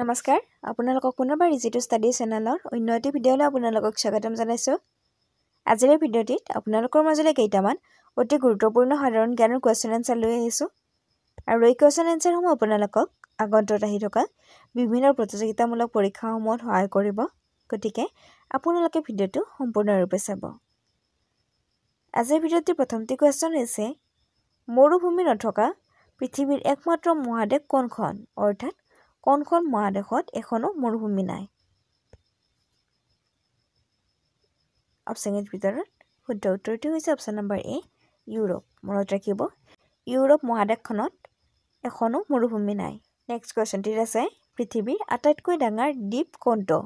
নমস্কাৰ আপোনালোকক পুনৰবাৰ ইজি2 ষ্টাডি চেনেলৰ অন্য এটি ভিডিঅ'লৈ আপোনালোকক স্বাগতম জনাইছোঁ। আজিৰ ভিডিঅ'টিত আপোনালোকৰ মাজলৈ কেইটামান অতি গুৰুত্বপূৰ্ণ সাধাৰণ জ্ঞানৰ কুৱেশ্যন এনচাৰ লৈ আহিছোঁ আৰু এই কুৱেশ্যন এনচাৰসমূহ আপোনালোকক আগন্তুক আহি থকা বিভিন্ন প্ৰতিযোগিতামূলক পৰীক্ষাসমূহত সহায় কৰিব। গতিকে আপোনালোকে ভিডিঅ'টো সম্পূৰ্ণৰূপে চাব। আজিৰ ভিডিঅ'টিৰ প্ৰথমটি কুৱেশ্যন হৈছে মৰুভূমি নথকা পৃথিৱীৰ একমাত্ৰ মহাদেশ কোনখন, অৰ্থাৎ কোনখন মহাদেশত এখনো মৰুভূমি নাই। অপশ্যনৰ ভিতৰত শুদ্ধ উত্তৰটো হৈছে অপশ্যন নম্বৰ এ, ইউৰোপ। মনত ৰাখিব, ইউৰোপ মহাদেশখনত এখনো মৰুভূমি নাই। নেক্সট কুৱেশ্যনটিত আছে পৃথিৱীৰ আটাইতকৈ ডাঙৰ দ্বীপ কোনটো?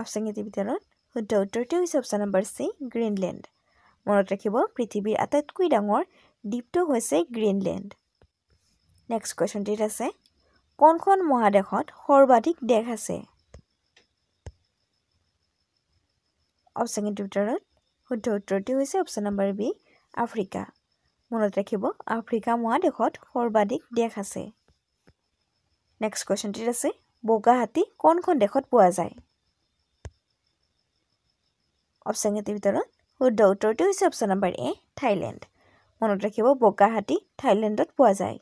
অপশ্যনৰ ভিতৰত শুদ্ধ উত্তৰটো হৈছে অপশ্যন নম্বৰ চি, গ্ৰীণলেণ্ড। মনত ৰাখিব, পৃথিৱীৰ আটাইতকৈ ডাঙৰ দ্বীপটো হৈছে গ্ৰীণলেণ্ড। নেক্সট কুৱেশ্যনটিত আছে কোনখন মহাদেশত সৰ্বাধিক দেশ আছে? অপশ্যনৰ ভিতৰত শুদ্ধ উত্তৰটো হৈছে অপশ্যন নম্বৰ বি, আফ্ৰিকা। মনত ৰাখিব, আফ্ৰিকা মহাদেশত সৰ্বাধিক দেশ আছে। নেক্সট কুৱেশ্যনটিত আছে বগা হাতী কোনখন দেশত পোৱা যায়? অপশ্যনৰ ভিতৰত শুদ্ধ উত্তৰটো হৈছে অপশ্যন নম্বৰ এ, থাইলেণ্ড। মনত ৰাখিব, বগা হাতী থাইলেণ্ডত পোৱা যায়।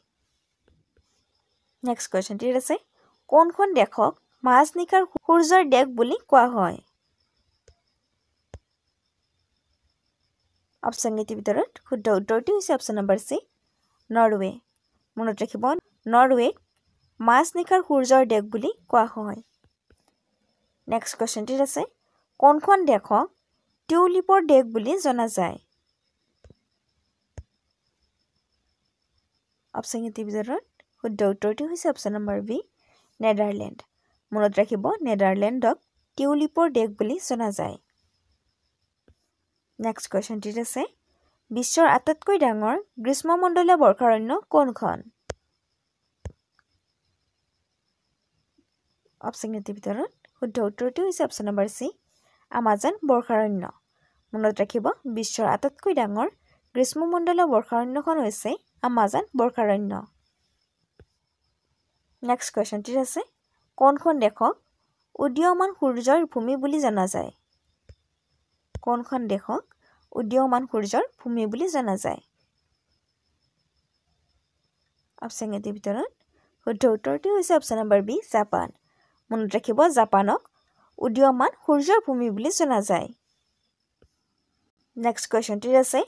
নেক্সট কুৱেশ্যনটিত আছে কোনখন দেশক মাজনিশাৰ সূৰ্যৰ দেশ বুলি কোৱা হয়? অপশ্যনৰ ভিতৰত শুদ্ধ উত্তৰটো হৈছে অপশ্যন নম্বৰ চি, নৰৱে। মনত ৰাখিব, নৰৱেক মাজনিশাৰ সূৰ্যৰ দেশ বুলি কোৱা হয়। নেক্সট কুৱেশ্যনটিত আছে কোনখন দেশক টিউলিপৰ দেশ বুলি জনা যায়? অপশ্যনৰ ভিতৰত শুদ্ধ উত্তৰটো হৈছে অপশ্যন নম্বৰ বি, নেদাৰলেণ্ড। মনত ৰাখিব, নেদাৰলেণ্ডক টিউলিপৰ দেশ বুলি জনা যায়। নেক্সট কুৱেশ্যনটিত আছে বিশ্বৰ আটাইতকৈ ডাঙৰ গ্ৰীষ্মমণ্ডলীয় বৰ্ষাৰণ্য কোনখন? অপশ্যনৰ ভিতৰত শুদ্ধ উত্তৰটো হৈছে অপশ্যন নম্বৰ চি, আমাজন বৰ্ষাৰণ্য। মনত ৰাখিব, বিশ্বৰ আটাইতকৈ ডাঙৰ গ্ৰীষ্মমণ্ডলীয় বৰ্ষাৰণ্যখন হৈছে আমাজন বৰ্ষাৰণ্য। নেক্সট কুৱেশ্যনটিত আছে কোনখন দেশক উদীয়মান সূৰ্যৰ ভূমি বুলি জনা যায়? কোনখন দেশক উদীয়মান সূৰ্যৰ ভূমি বুলি জনা যায়? অপশ্যনৰ ভিতৰত শুদ্ধ উত্তৰটো হৈছে অপশ্যন নম্বৰ বি, জাপান। মনত ৰাখিব, জাপানক উদীয়মান সূৰ্যৰ ভূমি বুলি জনা যায়। নেক্সট কুৱেশ্যনটিত আছে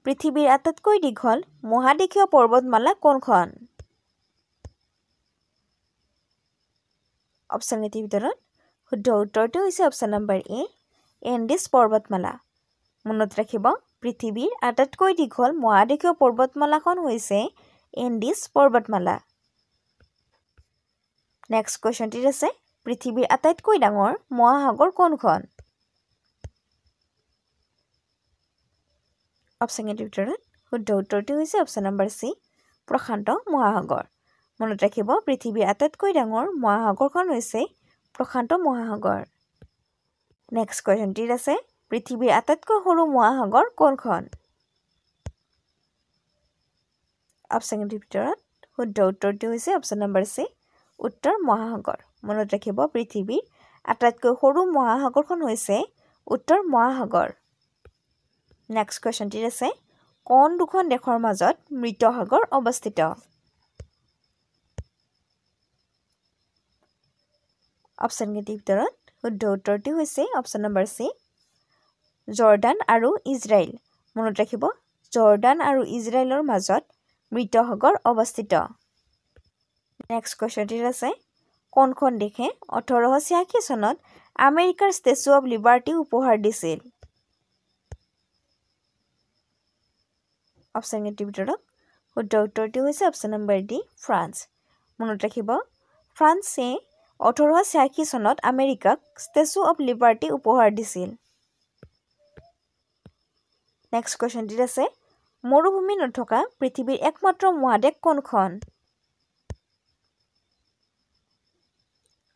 পৃথিৱীৰ আটাইতকৈ দীঘল মহাদেশীয় পৰ্বতমালা কোনখন? অপশ্যনৰ ভিতৰত শুদ্ধ উত্তৰটো হৈছে অপশ্যন নম্বৰ এ, এণ্ডিছ পৰ্বতমালা। মনত ৰাখিব, পৃথিৱীৰ আটাইতকৈ দীঘল মহাদেশীয় পৰ্বতমালাখন হৈছে এণ্ডিছ পৰ্বতমালা। নেক্সট কুৱেশ্যনটিত আছে পৃথিৱীৰ আটাইতকৈ ডাঙৰ মহাসাগৰ কোনখন? অপশ্যনৰ ভিতৰত শুদ্ধ উত্তৰটো হৈছে অপশ্যন নম্বৰ চি, প্ৰশান্ত মহাসাগৰ। মনত ৰাখিব, পৃথিৱীৰ আটাইতকৈ ডাঙৰ মহাসাগৰখন হৈছে প্ৰশান্ত মহাসাগৰ। নেক্সট কুৱেশ্যনটিত আছে পৃথিৱীৰ আটাইতকৈ সৰু মহাসাগৰ কোনখন? অপশ্যনৰ ভিতৰত শুদ্ধ উত্তৰটো হৈছে অপশ্যন নম্বৰ চি, উত্তৰ মহাসাগৰ। মনত ৰাখিব, পৃথিৱীৰ আটাইতকৈ সৰু মহাসাগৰখন হৈছে উত্তৰ মহাসাগৰ। নেক্সট কুৱেশ্যনটিত আছে কোন দুখন দেশৰ মাজত মৃত সাগৰ অৱস্থিত? অপশ্যনৰ ভিতৰত শুদ্ধ উত্তৰটো হৈছে অপশ্যন নম্বৰ চি, জৰ্ডান আৰু ইজৰাইল। মনত ৰাখিব, জৰ্ডান আৰু ইজৰাইলৰ মাজত মৃত সাগৰ অৱস্থিত। নেক্সট কুৱেশ্যনটিত আছে কোনখন দেশে 1886 চনত আমেৰিকাৰ ষ্টেচু অৱ লিবাৰ্টি উপহাৰ দিছিল? অপশ্যনৰ ভিতৰত শুদ্ধ উত্তৰটো হৈছে অপশ্যন নম্বৰ ডি, ফ্ৰান্স। মনত ৰাখিব, ফ্ৰান্সে 1886 চনত আমেৰিকাক ষ্টেচু অৱ লিবাৰ্টি উপহাৰ দিছিল। নেক্সট কুৱেশ্যনটিত আছে মৰুভূমি নথকা পৃথিৱীৰ একমাত্ৰ মহাদেশ কোনখন?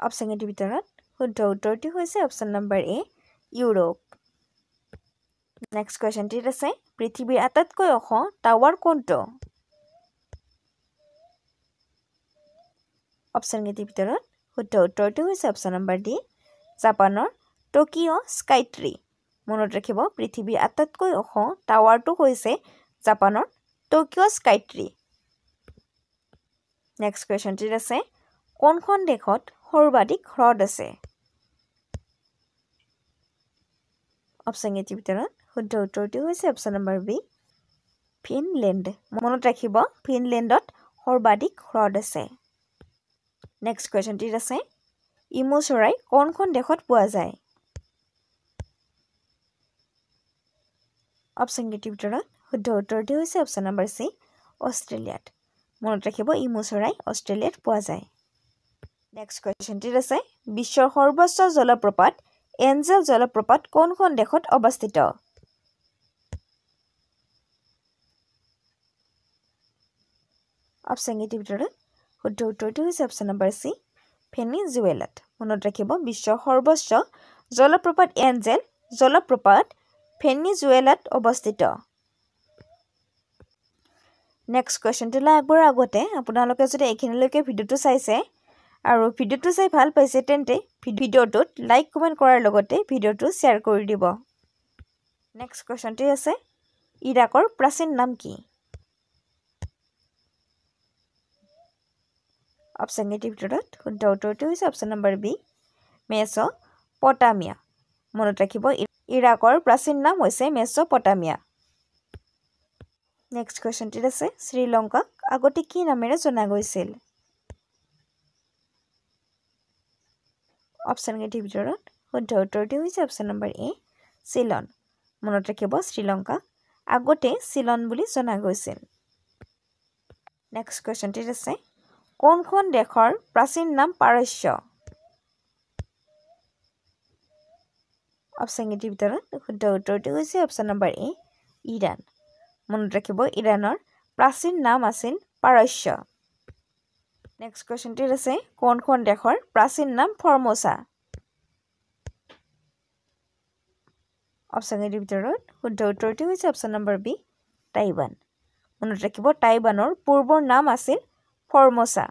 অপশ্যনৰ ভিতৰত শুদ্ধ উত্তৰটো হৈছে অপশ্যন নম্বৰ এ, ইউৰোপ। নেক্সট কুৱেশ্যনটিত আছে পৃথিৱীৰ আটাইতকৈ ওখ টাৱাৰ কোনটো? অপশ্যন কেইটিৰ ভিতৰত শুদ্ধ উত্তৰটো হৈছে অপশ্যন নম্বৰ ডি জাপানৰ টকিঅ' স্কাই ট্ৰি মনত ৰাখিব পৃথিৱীৰ আটাইতকৈ ওখ টাৱাৰটো হৈছে জাপানৰ টকিঅ' স্কাই ট্ৰি নেক্সট কুৱেশ্যনটিত আছে কোনখন দেশত সৰ্বাধিক হ্ৰদ আছে অপশ্যন কেইটিৰ ভিতৰত শুদ্ধ উত্তৰটো হৈছে অপশ্যন নম্বৰ বি ফিনলেণ্ড মনত ৰাখিব ফিনলেণ্ডত সৰ্বাধিক হ্ৰদ আছে নেক্সট কুৱেশ্যনটিত আছে ইমু চৰাই কোনখন দেশত পোৱা যায় অপশ্যন কেইটিৰ ভিতৰত শুদ্ধ উত্তৰটো হৈছে অপশ্যন নম্বৰ চি অষ্ট্ৰেলিয়াত মনত ৰাখিব ইমু চৰাই অষ্ট্ৰেলিয়াত পোৱা যায় নেক্সট কুৱেশ্যনটিত আছে বিশ্বৰ সৰ্বোচ্চ জলপ্ৰপাত এঞ্জেল জলপ্ৰপাত কোনখন দেশত অৱস্থিত অপশ্যন কেইটিৰ ভিতৰত শুদ্ধ উত্তৰটো হৈছে অপশ্যন নম্বৰ চি ভেনিজুৱেলাত মনত ৰাখিব বিশ্বৰ সৰ্বোচ্চ জলপ্ৰপাত এঞ্জেল জলপ্ৰপাত ভেনিজুৱেলাত অৱস্থিত নেক্সট কুৱেশ্যনটোলৈ আগবঢ়াৰ আগতে আপোনালোকে যদি এইখিনিলৈকে ভিডিঅ'টো চাইছে আৰু ভিডিঅ'টো চাই ভাল পাইছে তেন্তে ভিডিঅ'টোত লাইক কমেণ্ট কৰাৰ লগতে ভিডিঅ'টো শ্বেয়াৰ কৰি দিব নেক্সট কুৱেশ্যনটি আছে ইৰাকৰ প্ৰাচীন নাম কি অপশ্যন কেইটিৰ ভিতৰত শুদ্ধ উত্তৰটো হৈছে অপশ্যন নম্বৰ বি মেছ'পটামিয়া মনত ৰাখিব ইৰাকৰ প্ৰাচীন নাম হৈছে মেছ'পটামিয়া নেক্সট কুৱেশ্যনটিত আছে শ্ৰীলংকাক আগতে কি নামেৰে জনা গৈছিল অপশ্যন কেইটিৰ ভিতৰত শুদ্ধ উত্তৰটো হৈছে অপশ্যন নম্বৰ এ চিলন মনত ৰাখিব শ্ৰীলংকাক আগতে চিলন বুলি জনা গৈছিল নেক্সট কুৱেশ্যনটিত আছে কোনখন দেশৰ প্ৰাচীন নাম পাৰস্য অপশ্যন কেইটিৰ ভিতৰত শুদ্ধ উত্তৰটো হৈছে অপশ্যন নম্বৰ এ ইৰাণ মনত ৰাখিব ইৰাণৰ প্ৰাচীন নাম আছিল পাৰস্য নেক্সট কুৱেশ্যনটিত আছে কোনখন দেশৰ প্ৰাচীন নাম ফৰ্মোছা অপশ্যন কেইটিৰ ভিতৰত শুদ্ধ উত্তৰটো হৈছে অপশ্যন নম্বৰ বি টাইৱান মনত ৰাখিব টাইৱানৰ পূৰ্বৰ নাম আছিল ফৰ্মোছা